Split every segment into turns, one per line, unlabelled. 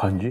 हाँ जी,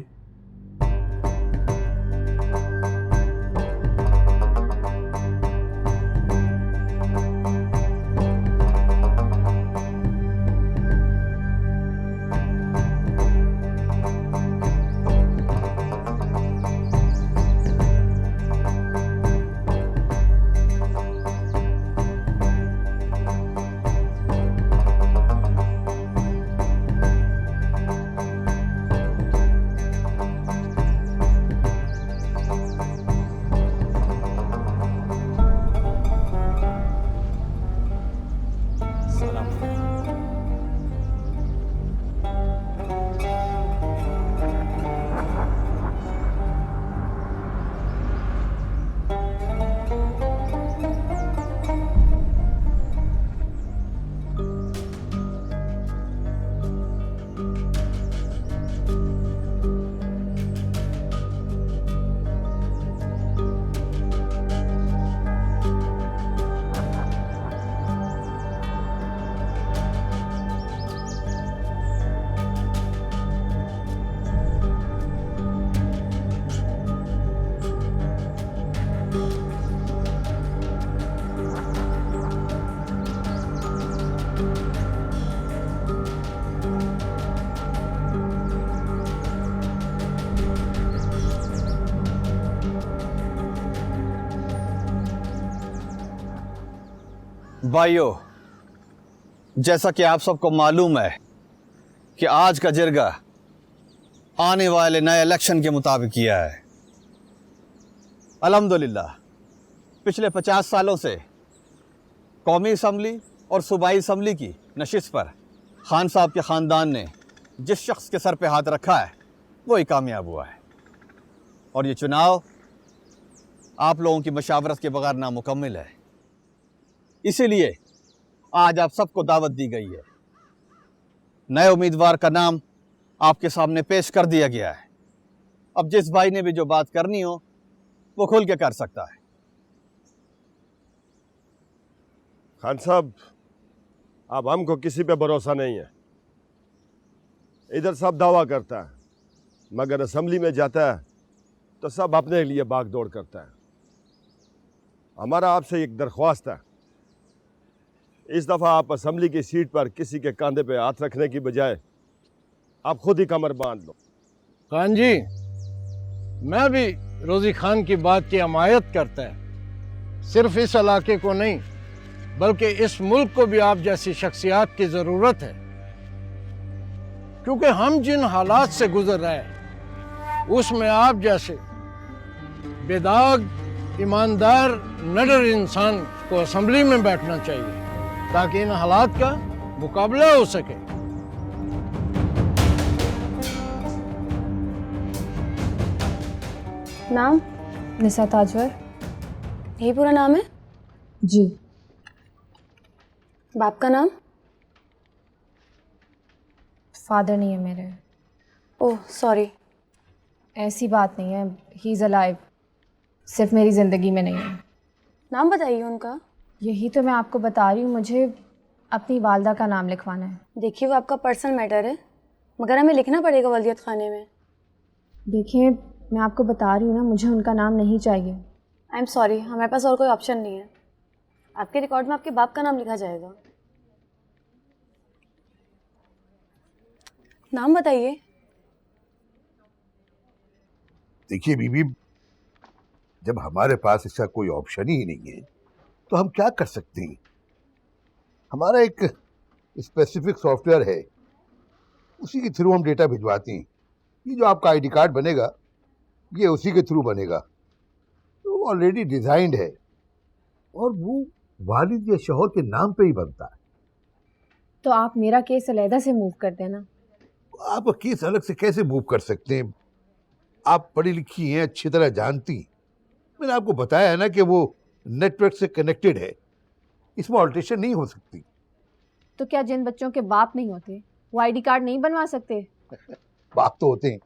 भाइयों, जैसा कि आप सबको मालूम है कि आज का जिरगा आने वाले नए इलेक्शन के मुताबिक किया है। अल्हम्दुलिल्लाह पिछले 50 सालों से कौमी असम्बली और सूबाई असम्बली की नशिस्त पर खान साहब के ख़ानदान ने जिस शख्स के सर पे हाथ रखा है वही कामयाब हुआ है, और ये चुनाव आप लोगों की मशावरत के बगैर नामुकम्मल है। इसीलिए आज आप सबको दावत दी गई है। नए उम्मीदवार का नाम आपके सामने पेश कर दिया गया है। अब जिस भाई ने भी जो बात करनी हो वो खुल के कर सकता है।
खान साहब, अब हमको किसी पे भरोसा नहीं है। इधर सब दावा करता है, मगर असेंबली में जाता है तो सब अपने लिए भाग दौड़ करता है। हमारा आपसे एक दरख्वास्त है, इस दफ़ा आप असेंबली की सीट पर किसी के कंधे पे हाथ रखने की बजाय आप खुद ही कमर बांध लो।
खान जी, मैं भी रोज़ी खान की बात की हमायत करता है। सिर्फ इस इलाके को नहीं बल्कि इस मुल्क को भी आप जैसी शख्सियत की ज़रूरत है, क्योंकि हम जिन हालात से गुजर रहे हैं उसमें आप जैसे बेदाग, ईमानदार, निडर इंसान को असेंबली में बैठना चाहिए ताकि इन हालात का मुकाबला हो सके।
नाम?
निसा ताजवर।
यही पूरा नाम है?
जी।
बाप का नाम?
फादर नहीं है मेरे।
Oh sorry.
ऐसी बात नहीं है, ही इज़ अलाइव, सिर्फ मेरी ज़िंदगी में नहीं है।
नाम बताइए उनका।
यही तो मैं आपको बता रही हूँ, मुझे अपनी वालदा का नाम लिखवाना है।
देखिए वो आपका पर्सनल मैटर है, मगर हमें लिखना पड़ेगा वलीयत खाने में।
देखिए मैं आपको बता रही हूँ ना, मुझे उनका नाम नहीं चाहिए।
आई एम सॉरी, हमारे पास और कोई ऑप्शन नहीं है। आपके रिकॉर्ड में आपके बाप का नाम लिखा जाएगा। नाम बताइए।
देखिए बीबी, जब हमारे पास इसका कोई ऑप्शन ही नहीं है तो हम क्या कर सकते हैं। हमारा एक स्पेसिफिक सॉफ्टवेयर है, उसी के थ्रू हम डेटा भिजवाते हैं। ये जो आपका आईडी कार्ड बनेगा ये उसी के थ्रू बनेगा, तो ऑलरेडी डिजाइंड है और वो वालिद या शौहर के नाम पे ही बनता है।
तो आप मेरा केस अलहदा से मूव कर देना।
आप केस अलग से कैसे मूव कर सकते हैं? आप पढ़ी लिखी हैं, अच्छी तरह जानती। मैंने आपको बताया है ना कि वो नेटवर्क से कनेक्टेड है, इसमें ऑल्ट्रेशन नहीं हो सकती।
तो क्या जिन बच्चों के बाप नहीं होते वो आईडी कार्ड नहीं बनवा सकते?
बाप तो होते हैं,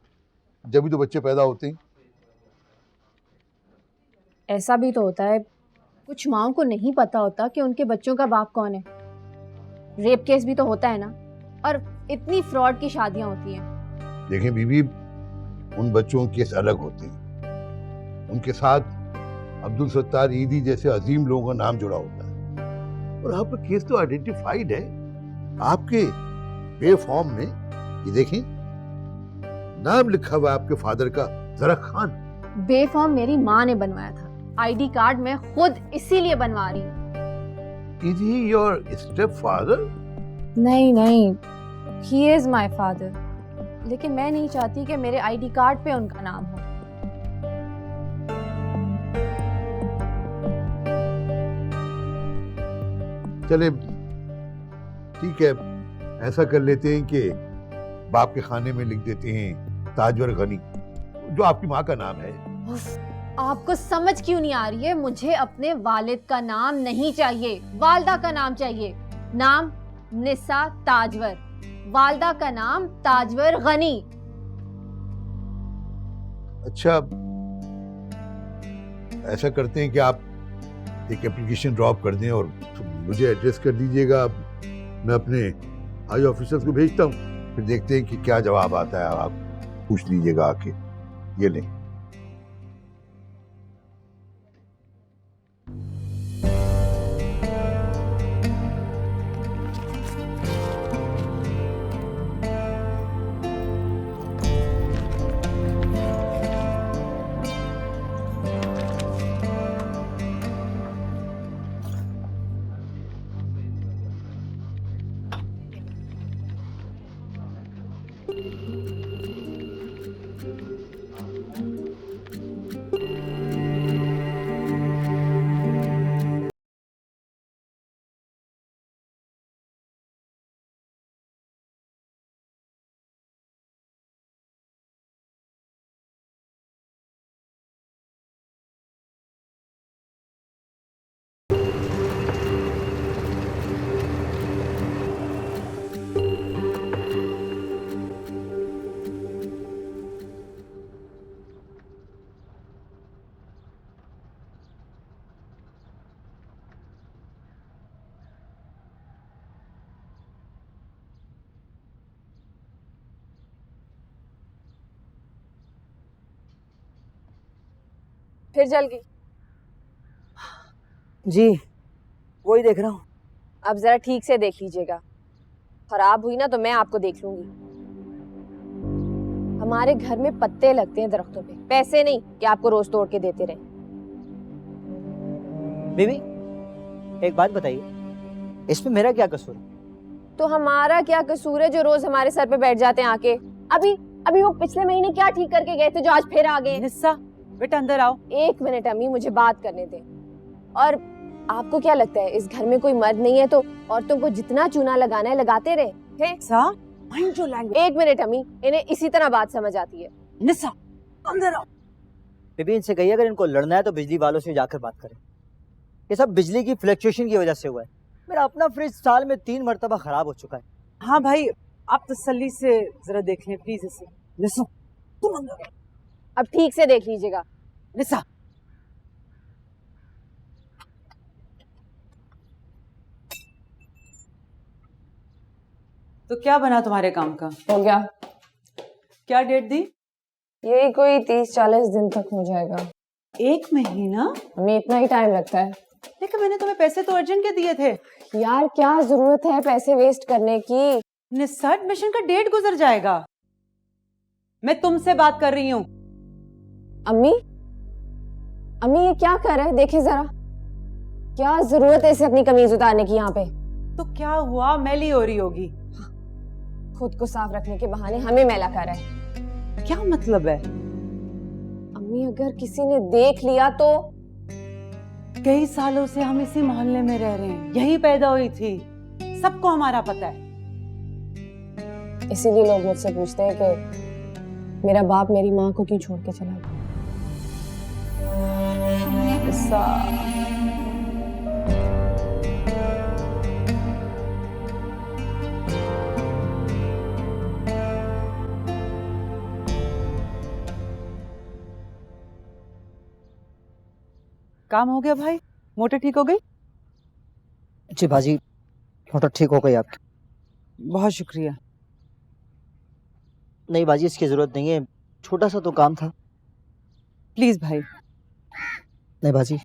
जब भी तो बच्चे पैदा होते हैं।
ऐसा भी तो होता है, कुछ माओं को नहीं पता होता कि उनके बच्चों का बाप कौन है। रेप केस भी तो होता है ना, और इतनी फ्रॉड की शादियां होती हैं।
देखें बीबी, उन बच्चों के केस अलग होते हैं, उनके साथ अब्दुल सत्तार ईदी जैसे अजीम लोगों का नाम जुड़ा होता है, और आपका केस तो आइडेंटिफाइड है। आपके पे फॉर्म में ये देखें, नाम लिखा हुआ है आपके फादर का, जरा खान।
बे फॉर्म मेरी माँ ने बनवाया था, आईडी कार्ड मैं खुद इसीलिए बनवा रही हूँ।
Is he your stepfather?
नहीं नहीं, ही इज माई फादर, लेकिन मैं नहीं चाहती कि मेरे आईडी कार्ड पे उनका नाम हो।
चले ठीक है, ऐसा कर लेते हैं कि बाप के खाने में लिख देते हैं ताजवर गनी, जो आपकी माँ का नाम है।
आपको समझ क्यों नहीं आ रही है? मुझे अपने वालिद का नाम नहीं चाहिए, वालदा का नाम चाहिए। नाम निसा ताजवर, वालदा का नाम ताजवर गनी।
अच्छा, ऐसा करते हैं कि आप एक एप्लीकेशन ड्रॉप कर दें और मुझे एड्रेस कर दीजिएगा। मैं अपने हाई ऑफिसर्स को भेजता हूँ, फिर देखते हैं कि क्या जवाब आता है। आप पूछ लीजिएगा आके। ये लें।
फिर जल गई?
जी वही देख रहा हूँ।
अब जरा ठीक से देख लीजिएगा, खराब हुई ना तो मैं आपको देख लूंगी। हमारे घर में पत्ते लगते हैं दरख्तों पे, पैसे नहीं कि आपको रोज तोड़ के देते रहे।
बीबी एक बात बताइए, इसमें मेरा क्या कसूर?
तो हमारा क्या कसूर है जो रोज हमारे सर पे बैठ जाते हैं आके? अभी वो पिछले महीने क्या ठीक करके गए थे जो आज फिर आ गए?
निस्सा बेटा अंदर आओ।
एक मिनट अम्मी, मुझे बात करने दें। और आपको क्या लगता है इस घर में कोई मर्द नहीं है तो औरतों को जितना चूना लगाना है लगाते रहे?
माइंड जो लैंग्वेज।
एक मिनट अम्मी, इन्हें इसी तरह बात समझ आती है।
निस्सा अंदर आओ। बीबी इनसे कहिए अगर इनको लड़ना है तो बिजली वालों से जाकर बात करें। ये सब बिजली की फ्लक्चुएशन की वजह से हुआ है। मेरा अपना फ्रिज साल में 3 मरतबा खराब हो चुका है।
हाँ भाई, आप तसल्ली से जरा देख लें प्लीज इसे। निस्सा तुम अंदर।
अब ठीक से देख लीजिएगा।
निस्सा तो क्या बना तुम्हारे काम का?
हो गया।
क्या डेट दी?
यही कोई 30-40 दिन तक हो जाएगा।
1 महीना?
हमें इतना ही टाइम लगता है।
लेकिन मैंने तुम्हें पैसे तो अर्जेंट के दिए थे।
यार क्या जरूरत है पैसे वेस्ट करने की?
निस्सा एडमिशन का डेट गुजर जाएगा। मैं तुमसे बात कर रही हूँ।
अम्मी, अम्मी ये क्या कर रहे हैं? देखें जरा, क्या जरूरत है इसे अपनी कमीज उतारने की यहाँ पे?
तो क्या हुआ, मैली हो रही होगी।
खुद को साफ रखने के बहाने हमें मैला कर रहा है।
क्या मतलब है?
अम्मी अगर किसी ने देख लिया तो?
कई सालों से हम इसी मोहल्ले में रह रहे हैं, यही पैदा हुई थी, सबको हमारा पता है।
इसीलिए लोग मुझसे पूछते हैं कि मेरा बाप मेरी माँ को क्यों छोड़ के चला गया।
काम हो गया भाई? मोटर ठीक हो गई?
जी बाजी, मोटर ठीक हो गई आपकी।
बहुत शुक्रिया।
नहीं बाजी, इसकी जरूरत नहीं है, छोटा सा तो काम था।
प्लीज भाई।
नहीं बाजी।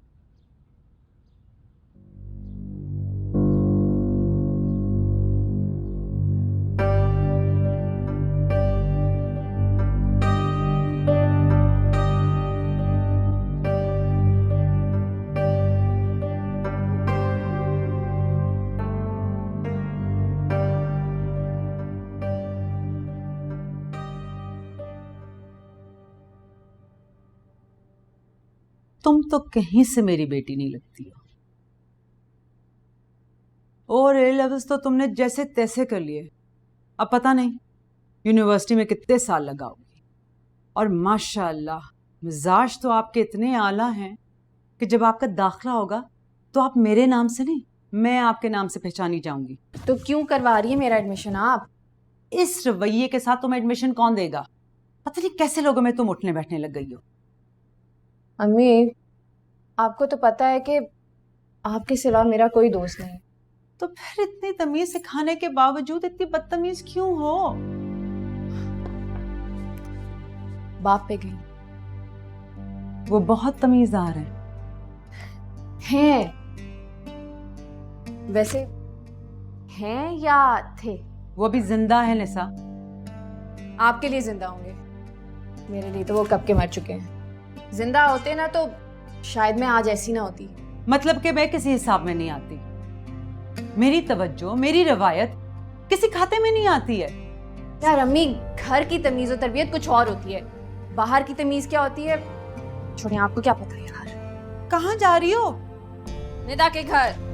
तुम तो कहीं से मेरी बेटी नहीं लगती हो। और ए लेवल्स तो तुमने जैसे तैसे कर लिए, अब पता नहीं यूनिवर्सिटी में कितने साल लगाओगी। और माशाअल्लाह मिजाज तो आपके इतने आला हैं कि जब आपका दाखिला होगा तो आप मेरे नाम से नहीं, मैं आपके नाम से पहचानी जाऊंगी।
तो क्यों करवा रही है मेरा एडमिशन आप?
इस रवैये के साथ तुम्हें एडमिशन कौन देगा? पता नहीं कैसे लोगों में तुम उठने बैठने लग गई हो।
अम्मी आपको तो पता है कि आपके सिवा मेरा कोई दोस्त नहीं।
तो फिर इतनी तमीज सिखाने के बावजूद इतनी बदतमीज क्यों हो?
बाप पे गई।
वो बहुत तमीजदार
हैं। वैसे हैं या थे?
वो भी जिंदा है निसा।
आपके लिए जिंदा होंगे, मेरे लिए तो वो कब के मर चुके हैं। जिंदा होते ना तो शायद मैं आज ऐसी ना होती।
मतलब कि मैं किसी हिसाब में नहीं आती। मेरी तवज्जो, मेरी रवायत किसी खाते में नहीं आती है।
यार अम्मी, घर की तमीज और तरबियत कुछ और होती है, बाहर की तमीज क्या होती है छोड़िए, आपको क्या पता यार।
कहाँ जा रही हो?
निदा के घर।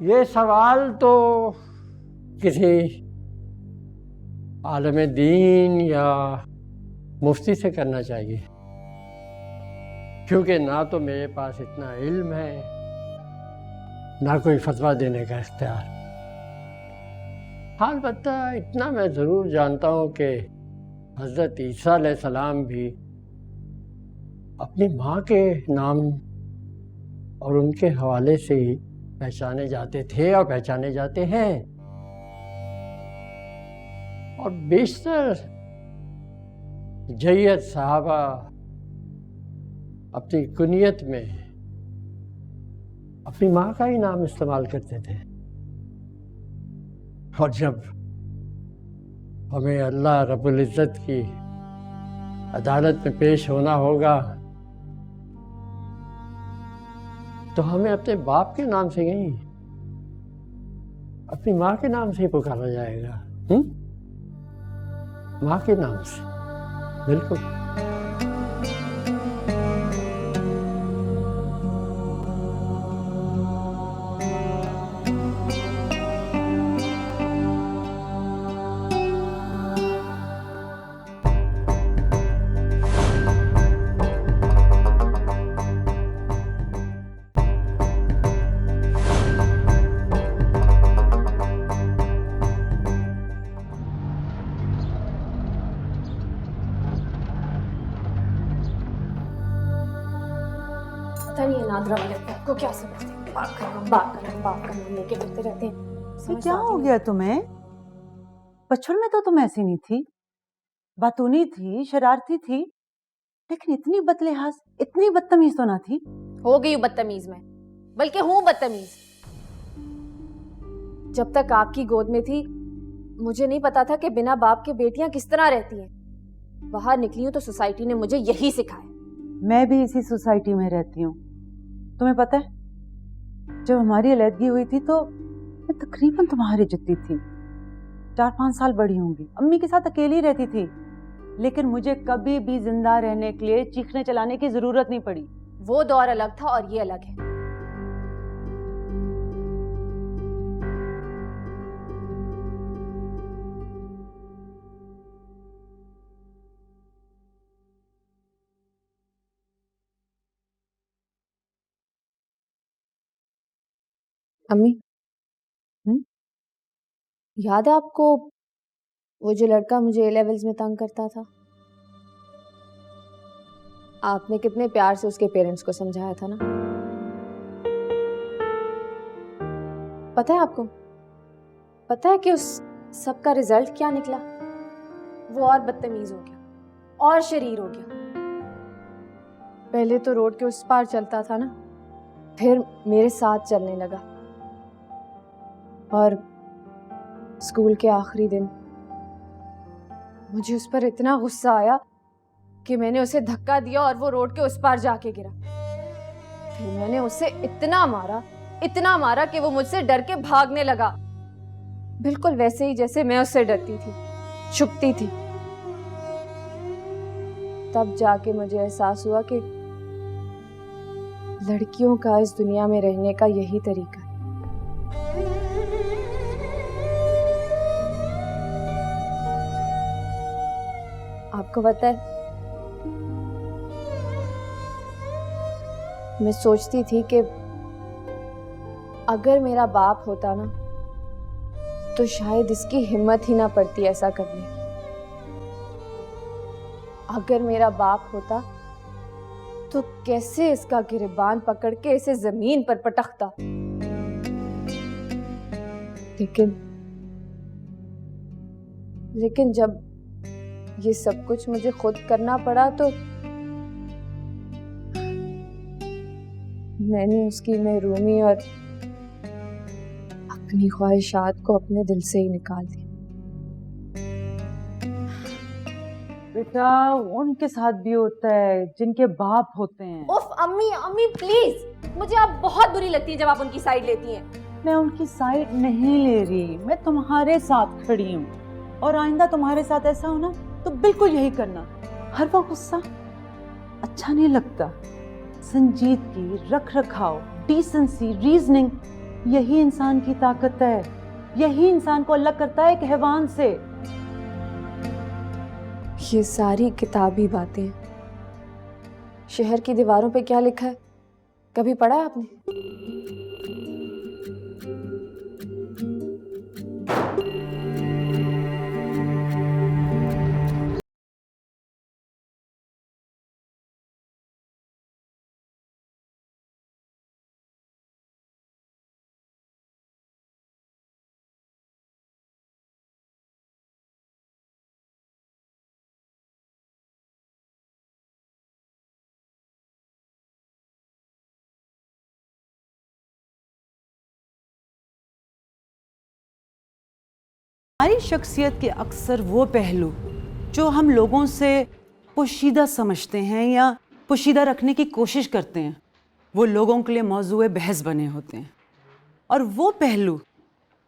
ये सवाल तो किसी आलम दीन या मुफ्ती से करना चाहिए, क्योंकि ना तो मेरे पास इतना इल्म है ना कोई फतवा देने का इख्तियार। हाँ अलबत्ता इतना मैं ज़रूर जानता हूँ कि हज़रत ईसा अलैहिस्सलाम भी अपनी माँ के नाम और उनके हवाले से ही पहचाने जाते थे और पहचाने जाते हैं। और बेशतर जय्यद साहबा अपनी कुनियत में अपनी माँ का ही नाम इस्तेमाल करते थे। और जब हमें अल्लाह रब्बुल इज़्ज़त की अदालत में पेश होना होगा तो हमें अपने बाप के नाम से नहीं, अपनी माँ के नाम से ही पुकारा जाएगा। माँ के नाम से, बिल्कुल।
पता नहीं नादरा वाले को क्या समझते हैं, बात करना लेके फिरते रहते हैं।
तो क्या हो गया तुम्हें? बचपन में तो तुम ऐसी नहीं थी, बातूनी थी, शरारती थी, लेकिन इतनी बदलिहाज, इतनी बदतमीज तो ना थी।
हो गई बदतमीज में।
बल्कि हूं बदतमीज।
जब तक आपकी गोद में थी मुझे नहीं पता था कि बिना बाप के बेटियां किस तरह रहती हैं। बाहर निकली हूं तो सोसाइटी ने मुझे यही सिखाया।
मैं भी इसी सोसाइटी में रहती हूँ। तुम्हें पता है, जब हमारी अलहदगी हुई थी तो मैं तकरीबन तुम्हारी जितनी थी, 4-5 साल बड़ी होंगी। अम्मी के साथ अकेली रहती थी, लेकिन मुझे कभी भी जिंदा रहने के लिए चीखने चलाने की जरूरत नहीं पड़ी।
वो दौर अलग था और ये अलग है। अम्मी, याद है आपको वो जो लड़का मुझे ए लेवल्स में तंग करता था? आपने कितने प्यार से उसके पेरेंट्स को समझाया था ना। पता है आपको, पता है कि उस सब का रिजल्ट क्या निकला? वो और बदतमीज हो गया और शरीर हो गया। पहले तो रोड के उस पार चलता था ना, फिर मेरे साथ चलने लगा। और स्कूल के आखिरी दिन मुझे उस पर इतना गुस्सा आया कि मैंने उसे धक्का दिया और वो रोड के उस पार जाके गिरा। फिर मैंने उसे इतना मारा कि वो मुझसे डर के भागने लगा, बिल्कुल वैसे ही जैसे मैं उससे डरती थी, छुपती थी। तब जाके मुझे एहसास हुआ कि लड़कियों का इस दुनिया में रहने का यही तरीका है। आपको पता है, मैं सोचती थी कि अगर मेरा बाप होता ना तो शायद इसकी हिम्मत ही ना पड़ती ऐसा करने की। अगर मेरा बाप होता तो कैसे इसका गिरबान पकड़ के इसे जमीन पर पटकता। लेकिन जब ये सब कुछ मुझे खुद करना पड़ा तो मैंने उसकी महरूमी और अपनी ख्वाहिशात को अपने दिल से ही निकाल दिया।
बेटा, उनके साथ भी होता है जिनके बाप होते हैं।
उफ अम्मी प्लीज, मुझे आप बहुत बुरी लगती है जब आप उनकी साइड लेती हैं।
मैं उनकी साइड नहीं ले रही, मैं तुम्हारे साथ खड़ी हूँ। और आइंदा तुम्हारे साथ ऐसा हो ना तो बिल्कुल यही करना। हर वक्त गुस्सा अच्छा नहीं लगता। संजीदगी, रख रखाव, डिसेंसी, रीजनिंग, यही इंसान की ताकत है। यही इंसान को अलग करता है एक हैवान से।
ये सारी किताबी बातें, शहर की दीवारों पे क्या लिखा है कभी पढ़ा है आपने?
हमारी शख्सियत के अक्सर वो पहलू जो हम लोगों से पोशीदा समझते हैं या पोशीदा रखने की कोशिश करते हैं, वो लोगों के लिए मौजूए बहस बने होते हैं। और वो पहलू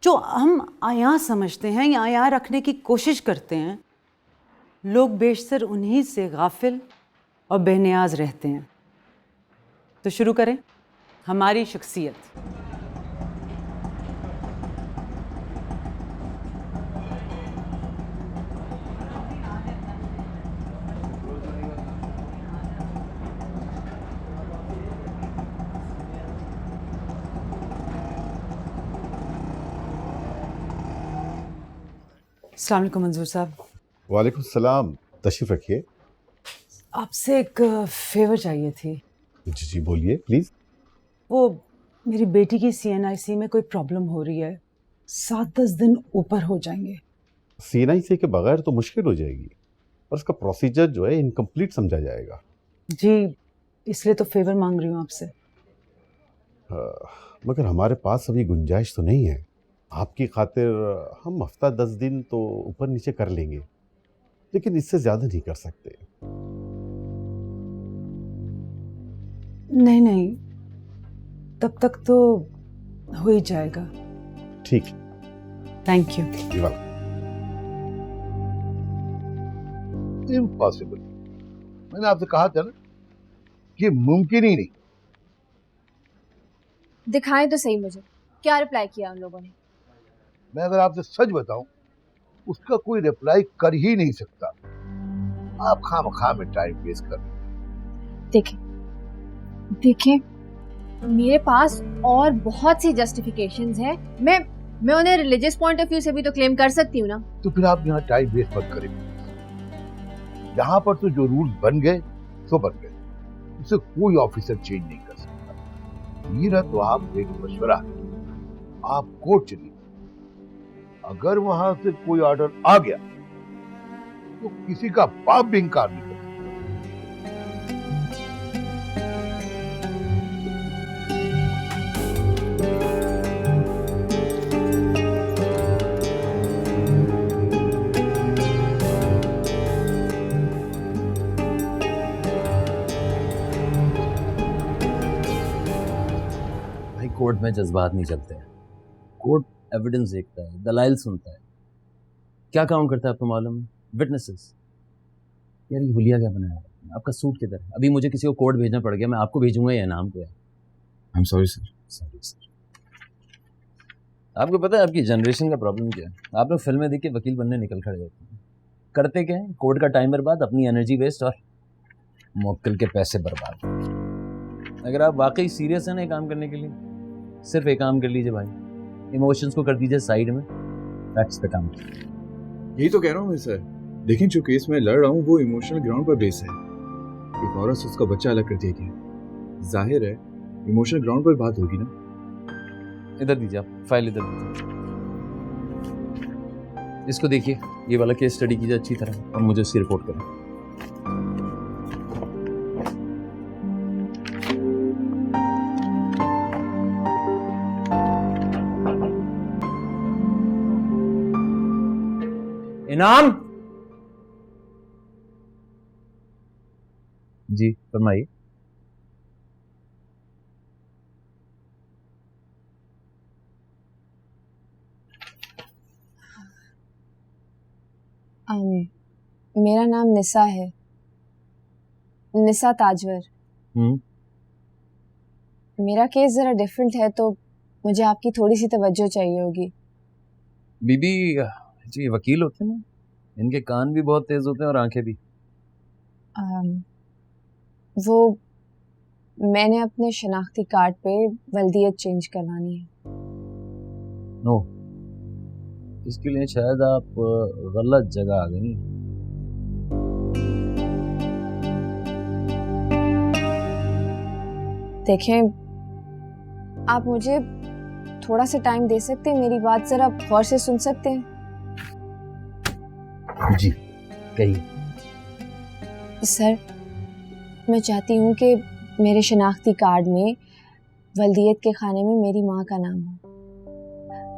जो हम आया समझते हैं या आया रखने की कोशिश करते हैं, लोग बेशतर उन्हीं से गाफिल और बेनियाज रहते हैं। तो शुरू करें हमारी शख्सियत। अस्सलाम वालेकुम मंजूर साहब।
वालेकुम सलाम, तशरीफ रखिए।
आपसे एक फेवर चाहिए थी।
जी जी बोलिए प्लीज।
वो मेरी बेटी की CNIC में कोई प्रॉब्लम हो रही है, 7-10 दिन ऊपर हो जाएंगे।
CNIC के बगैर तो मुश्किल हो जाएगी और उसका प्रोसीजर जो है इनकम्प्लीट समझा जाएगा।
जी, इसलिए तो फेवर मांग रही हूँ आपसे।
मगर हमारे पास अभी गुंजाइश तो नहीं है। आपकी खातिर हम हफ्ता 10 दिन तो ऊपर नीचे कर लेंगे, लेकिन इससे ज़्यादा नहीं कर सकते।
नहीं नहीं, तब तक तो हो ही जाएगा।
ठीक है,
थैंक यू।
इम्पॉसिबल। मैंने आपसे कहा था ना कि मुमकिन ही नहीं।
दिखाएं तो सही मुझे, क्या रिप्लाई किया उन लोगों ने?
मैं अगर आपसे सच बताऊं, उसका कोई रिप्लाई कर ही नहीं सकता। आप खामखा में टाइम वेस्ट कर रहे हैं।
देखें, मेरे पास और बहुत सी जस्टिफिकेशंस हैं। मैं उन्हें रिलीजियस पॉइंट ऑफ व्यू से भी तो क्लेम कर सकती हूँ ना।
तो फिर आप यहाँ टाइम वेस्ट मत करें। यहाँ पर तो जो रूल्स बन गए सो बन गए, उसे कोई ऑफिसर चेंज नहीं कर सकता। मेरा तो आपको एक मशवरा है, आप कोर्ट चलिए। अगर वहां से कोई ऑर्डर आ गया तो किसी का बाप भी इंकार नहीं कर सकता।
कोर्ट में जज्बात नहीं चलते हैं। कोर्ट एविडेंस देखता है, दलाइल सुनता है। क्या काम करता है आपको मालूम है? विटनेसेस। यार ये हुलिया क्या बनाया है? आपका सूट किधर है? अभी मुझे किसी को कोर्ट भेजना पड़ गया, मैं आपको भेजूंगा या नाम को है? I am sorry sir. Sorry sir. आपको पता है आपकी जनरेशन का प्रॉब्लम क्या है? आप लोग फिल्में देख के वकील बनने निकल खड़े होते हैं। करते क्या है? कोर्ट का टाइम बर्बाद, अपनी एनर्जी वेस्ट और मुवक्किल के पैसे बर्बाद। अगर आप वाकई सीरियस हैं ना काम करने के लिए, सिर्फ एक काम कर लीजिए भाई, इमोशंस को कर दीजिए साइड में, फैक्ट्स पे काम कीजिए।
यही तो कह रहा हूँ मैं सर। लेकिन जो केस मैं लड़ रहा हूँ वो इमोशनल ग्राउंड पर बेस है। एक औरत से उसका बच्चा अलग कर दिया गया, जाहिर है इमोशनल ग्राउंड पर बात होगी ना।
इधर दीजिए आप, फाइल इधर दीजिए। इसको देखिए, ये वाला केस स्टडी कीजिए अच्छी तरह और मुझे उसकी रिपोर्ट करें। इनाम जी फरमाइए।
मेरा नाम निसा है, निसा ताजवर। मेरा केस जरा डिफरेंट है, तो मुझे आपकी थोड़ी सी तवज्जो चाहिए होगी।
बीबी जी वकील होते हैं ना, इनके कान भी बहुत तेज होते हैं और आंखें भी।
वो मैंने अपने शनाख्ती कार्ड पे वल्दियत चेंज करवानी है।
नो, इसके लिए शायद आप गलत जगह आ गई।
देखें, आप मुझे थोड़ा सा टाइम दे सकते हैं? मेरी बात जरा गौर से सुन सकते हैं?
जी कहिए।
सर, मैं चाहती हूँ कि मेरे शनाख्ती कार्ड में वल्दियत के खाने में मेरी माँ का नाम हो,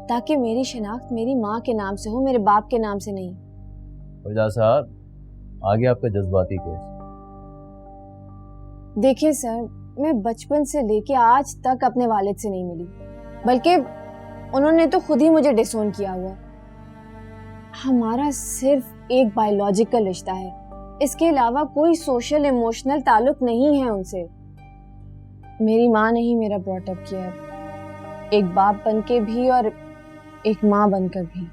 ताकि मेरी शनाख्त मेरी माँ के नाम से हो, मेरे बाप के नाम से नहीं।
फौजा साहब, आगे आपका जज्बाती केस।
देखिए सर, मैं बचपन से लेके आज तक अपने वालिद से नहीं मिली, बल्कि उन्होंने तो खुद ही मुझे डिसोन किया हुआ। हमारा सिर्फ एक बायोलॉजिकल रिश्ता है, इसके अलावा कोई सोशल इमोशनल ताल्लुक नहीं है उनसे। मेरी माँ ने ही मेरा ब्रॉटअप किया है, एक बाप बनके भी और एक माँ बनकर भी।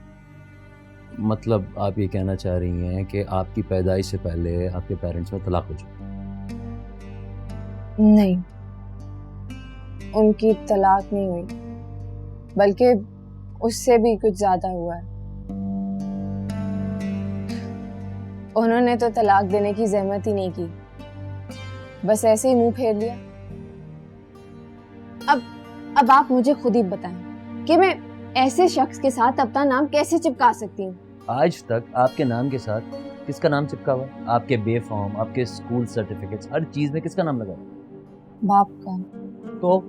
मतलब आप ये कहना चाह रही हैं कि आपकी पैदाइश से पहले आपके पेरेंट्स में तलाक हो चुका?
नहीं, उनकी तलाक नहीं हुई, बल्कि उससे भी कुछ ज्यादा हुआ है। उन्होंने तो तलाक देने की जहमत ही नहीं की, बस ऐसे ही मुंह फेर लिया। अब आप मुझे खुद ही बताएं कि मैं ऐसे शख्स के साथ अपना नाम कैसे चिपका सकती हूँ?
आज तक आपके नाम के साथ किसका नाम चिपका हुआ? आपके बेफॉर्म, आपके स्कूल सर्टिफिकेट्स, हर चीज में किसका नाम लगा?
बाप का।
तो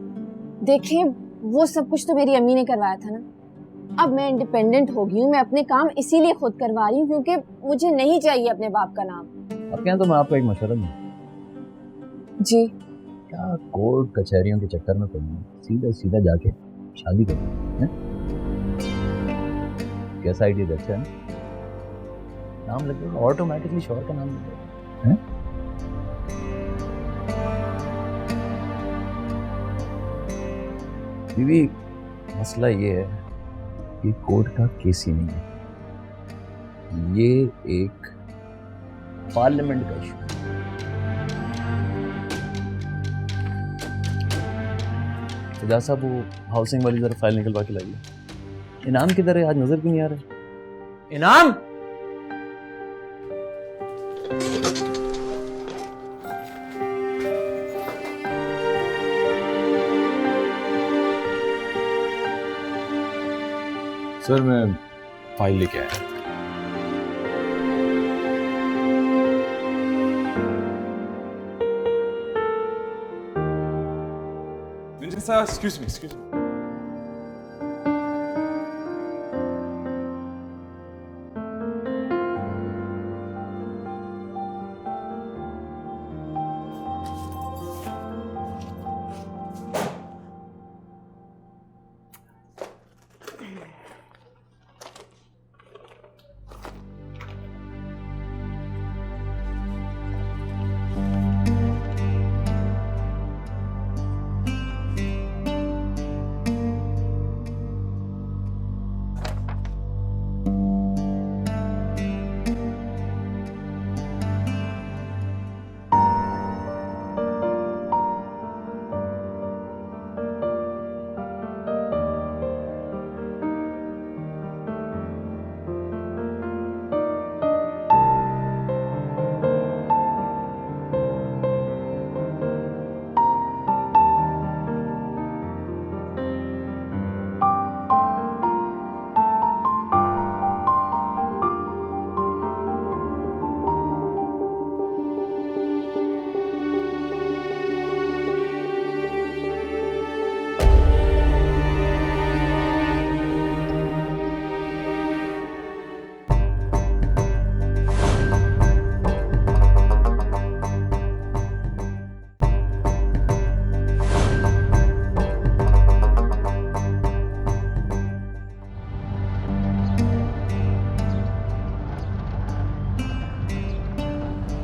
देखिए, वो सब कुछ तो मेरी अम्मी ने करवाया था ना। अब मैं इंडिपेंडेंट हो गई हूँ, मैं अपने काम इसीलिए खुद करवा रही हूँ क्योंकि मुझे नहीं चाहिए अपने बाप का नाम।
आपके यहाँ तो मैं आपको एक मशवरा दूँ,
जी।
क्या कोर्ट कचहरियों के चक्कर में पड़ना, सीधा सीधा जाके शादी करो। कैसा आइडिया? अच्छा है ना? नाम लग जाएगा ऑटोमेटिकली, शौहर का नाम लग जाएगा। बीवी, मसला ये है कि कोर्ट का केस ही नहीं है, ये एक पार्लियामेंट का इशू। फिदा साहब, वो हाउसिंग वाली जरा फाइल निकलवा के लाइए। इनाम किधर है? आज नजर क्यों नहीं आ रहा?
इनाम?
सर मैं फाइल लेके आया।
Excuse me.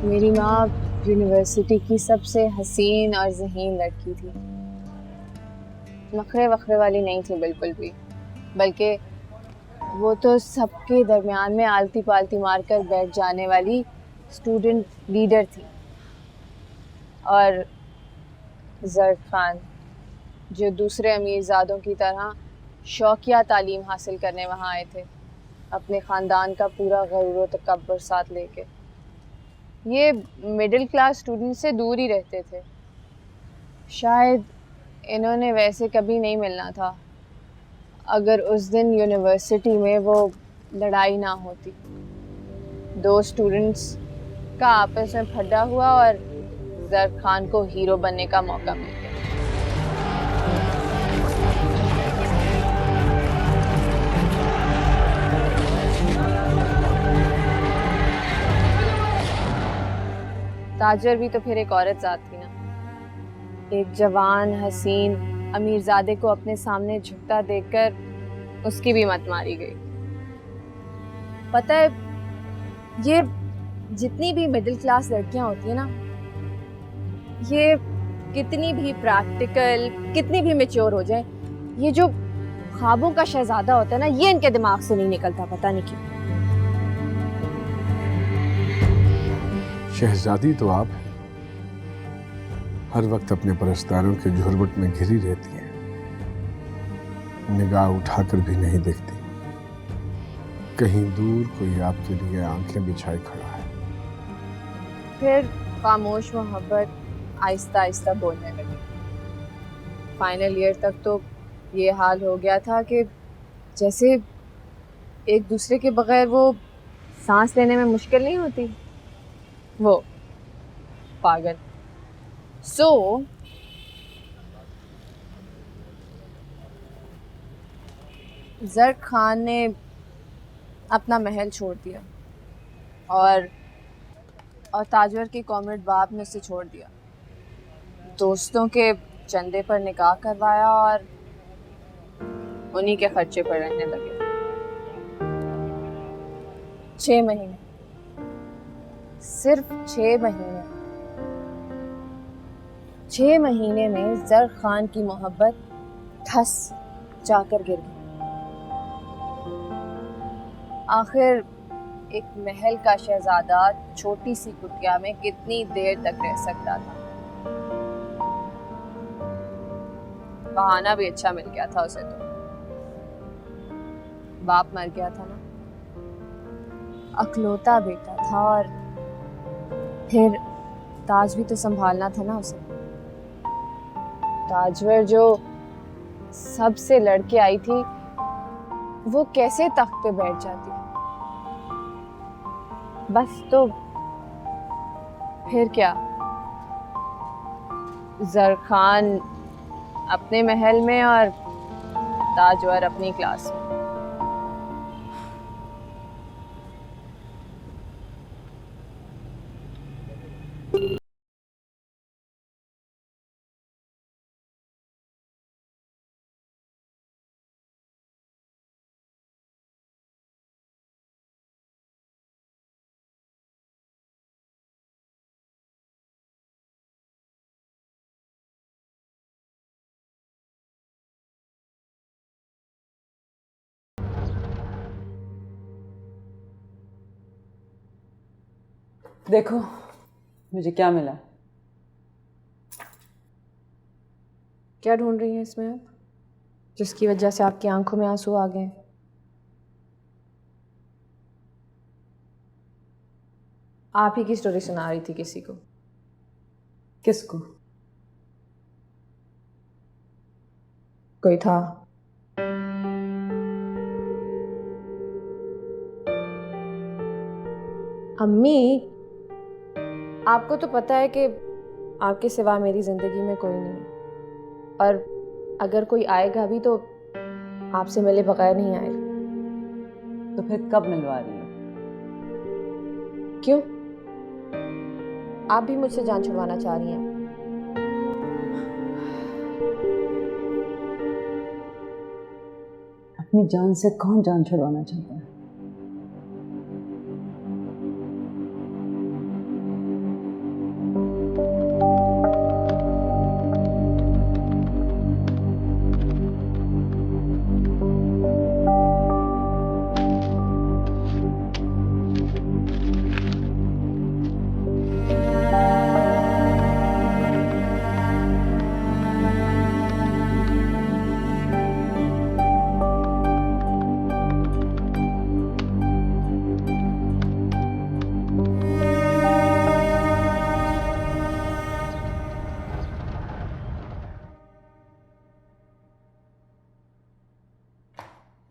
मेरी माँ यूनिवर्सिटी की सबसे हसीन और ज़हीन लड़की थी। नखरे वखरे वाली नहीं थी बिल्कुल भी, बल्कि वो तो सबके दरमियान में आलती पालती मारकर बैठ जाने वाली स्टूडेंट लीडर थी। और ज़र्द खान, जो दूसरे अमीरजादों की तरह शौकिया तालीम हासिल करने वहाँ आए थे, अपने ख़ानदान का पूरा गरूर व तकब्बुर साथ लेके, ये मिडिल क्लास स्टूडेंट से दूर ही रहते थे। शायद इन्होंने वैसे कभी नहीं मिलना था अगर उस दिन यूनिवर्सिटी में वो लड़ाई ना होती। दो स्टूडेंट्स का आपस में फड्डा हुआ और ज़र्द खान को हीरो बनने का मौका मिल गया। ताजर भी तो फिर एक औरत जात थी ना। एक जवान हसीन अमीरजादे को अपने सामने झुकता देखकर उसकी भी मत मारी गई। पता है, ये जितनी भी मिडिल क्लास लड़कियां होती है ना, ये कितनी भी प्रैक्टिकल, कितनी भी मैच्योर हो जाए, ये जो ख्वाबों का शहजादा होता है ना, ये इनके दिमाग से नहीं निकलता, पता नहीं क्यों।
शहजादी तो आप हैं, हर वक्त अपने परस्तारों के झुरमुट में घिरी रहती हैं, निगाह उठाकर भी नहीं देखती। कहीं दूर कोई आपके लिए आंखें बिछाए खड़ा है।
फिर खामोश मोहब्बत आहिस्ता आहिस्ता बोलने लगी। फाइनल ईयर तक तो ये हाल हो गया था कि जैसे एक दूसरे के बगैर वो सांस लेने में मुश्किल नहीं होती। वो पागल। जर खान ने अपना महल छोड़ दिया और ताजवर के कॉमरेड बाप ने उसे छोड़ दिया, दोस्तों के चंदे पर निकाह करवाया और उन्हीं के खर्चे पर रहने लगे। 6 महीने, सिर्फ 6 महीने। 6 महीने में जर खान की मोहब्बत धस जाकर गिर गई। आखिर एक महल का शहजादा छोटी सी कुटिया में कितनी देर तक रह सकता था। बहाना भी अच्छा मिल गया था उसे, तो बाप मर गया था ना, अकलौता बेटा था, और फिर ताज भी तो संभालना था ना उसे। ताजवर जो सबसे लड़के आई थी, वो कैसे तख्त पे बैठ जाती? बस तो फिर क्या, जर खान अपने महल में और ताजवर अपनी क्लास में।
देखो मुझे क्या मिला।
क्या ढूंढ रही हैं इसमें आप, जिसकी वजह से आपकी आंखों में आंसू आ गए? आप ही की स्टोरी सुना रही थी किसी को।
किसको?
कोई था। अम्मी, आपको तो पता है कि आपके सिवा मेरी जिंदगी में कोई नहीं, और अगर कोई आएगा भी तो आपसे मिले बगैर नहीं आएगा।
तो फिर कब मिलवा रही हो?
क्यों, आप भी मुझसे जान छुड़वाना चाह रही हैं?
अपनी जान से कौन जान छुड़वाना चाहता है?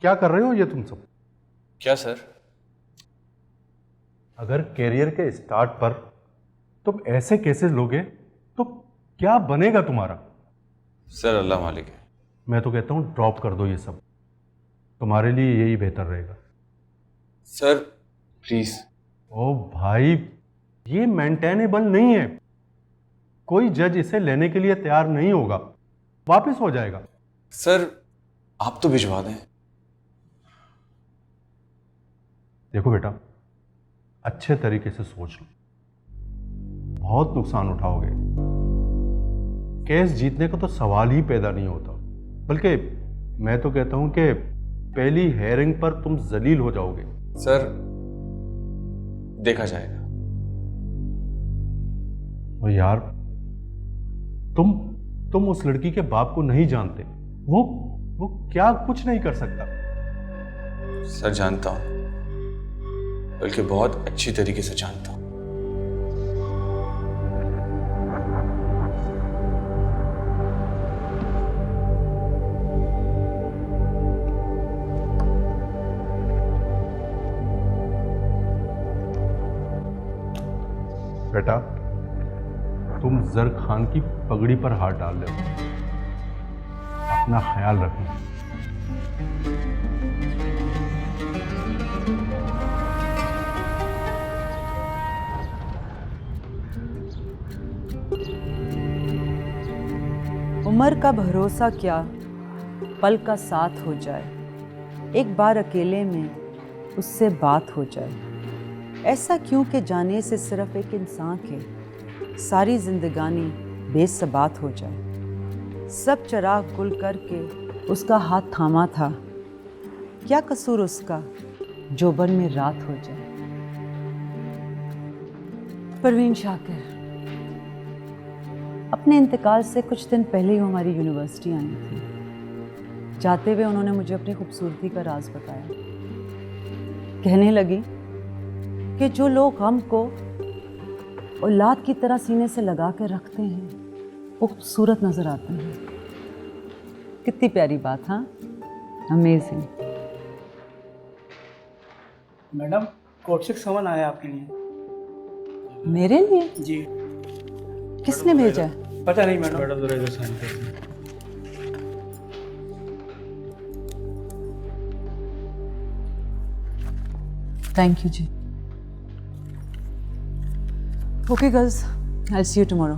क्या कर रहे हो ये तुम सब?
क्या सर?
अगर कैरियर के स्टार्ट पर तुम ऐसे केसेस लोगे तो क्या बनेगा तुम्हारा?
सर अल्लाह मालिक है।
मैं तो कहता हूँ ड्रॉप कर दो ये सब, तुम्हारे लिए यही बेहतर रहेगा।
Sir please.
ओ भाई, ये मेंटेनेबल नहीं है। कोई जज इसे लेने के लिए तैयार नहीं होगा, वापस हो जाएगा।
सर आप तो भिजवा दें।
देखो बेटा, अच्छे तरीके से सोच लो, बहुत नुकसान उठाओगे। केस जीतने का तो सवाल ही पैदा नहीं होता, बल्कि मैं तो कहता हूं कि पहली हेयरिंग पर तुम जलील हो जाओगे।
सर देखा जाएगा।
और यार, तुम उस लड़की के बाप को नहीं जानते। वो क्या कुछ नहीं कर सकता।
सर जानता हूं, बल्कि बहुत अच्छी तरीके से जानता हूं।
बेटा, तुम जर खान की पगड़ी पर हाथ डाल रहे हो, अपना ख्याल रखना।
उम्र का भरोसा क्या, पल का साथ हो जाए, एक बार अकेले में उससे बात हो जाए। ऐसा क्यों कि जाने से सिर्फ एक इंसान के सारी जिंदगानी बेसबात हो जाए। सब चिराग गुल करके उसका हाथ थामा था, क्या कसूर उसका जोबन में रात हो जाए। परवीन शाकिर, अपने इंतकाल से कुछ दिन पहले ही वो हमारी यूनिवर्सिटी आई थी। जाते हुए उन्होंने मुझे अपनी खूबसूरती का राज बताया। कहने लगी कि जो लोग गम को औलाद की तरह सीने से लगा कर रखते हैं वो खूबसूरत नजर आते हैं। कितनी प्यारी बात, हाँ, अमेजिंग।
मैडम, कोर्ट से समन आया आपके लिए।
मेरे लिए?
जी।
किसने भेजा है?
पता नहीं मैडम। मैडम जरा इधर साइन कर दें।
Thank you ji. Okay girls, I see you tomorrow.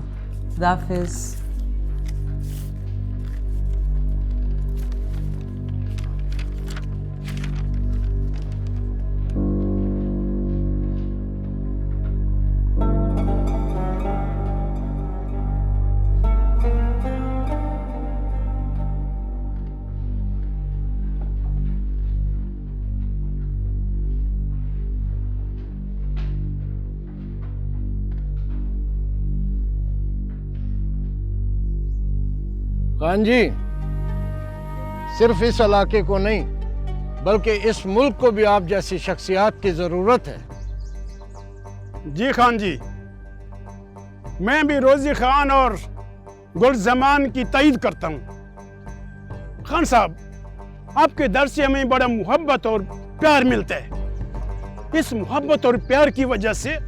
खुदा हाफिज़।
खान जी, सिर्फ इस इलाके को नहीं बल्कि इस मुल्क को भी आप जैसी शख्सियत की जरूरत है।
जी खान जी, मैं भी रोजी खान और गुल जमान की तईद करता हूँ। खान साहब, आपके दर से हमें बड़ा मोहब्बत और प्यार मिलता है। इस मोहब्बत और प्यार की वजह से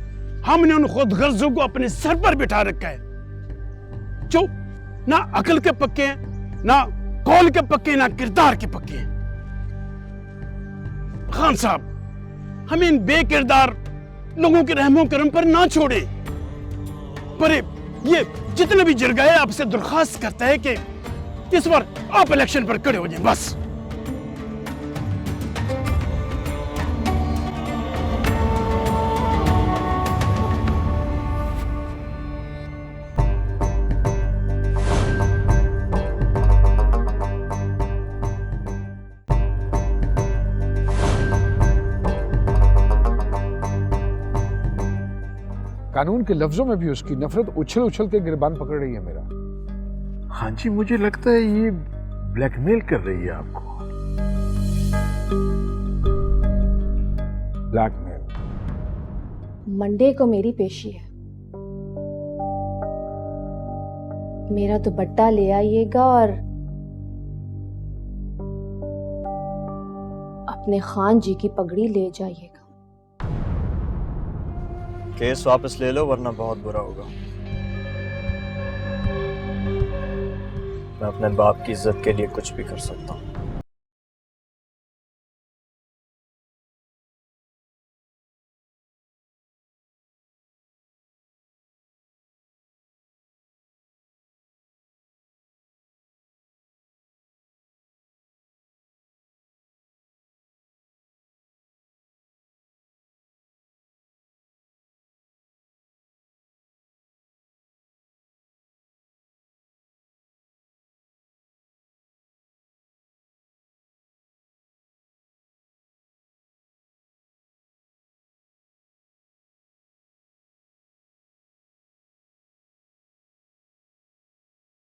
हमने उन खुद गर्जों को अपने सर पर बिठा रखा है जो ना अकल के पक्के हैं, ना कौल के पक्के, ना किरदार के पक्के हैं। खान साहब, हमें इन बेकिरदार लोगों के रहमो करम पर ना छोड़े। पर ये जितने भी जिरगाए आपसे दरखास्त करता है कि इस बार आप इलेक्शन पर खड़े हो जाएं, बस।
कानून के लफ्जों में भी उसकी नफरत उछल उछल के गिरबान पकड़ रही है मेरा।
हाँ जी, मुझे लगता है ये ब्लैकमेल कर रही है आपको।
ब्लैकमेल?
मंडे को मेरी पेशी है। मेरा दुपट्टा ले आइएगा और अपने खान जी की पगड़ी ले जाइएगा।
केस वापस ले लो वरना बहुत बुरा होगा। मैं अपने बाप की इज्जत के लिए कुछ भी कर सकता हूँ।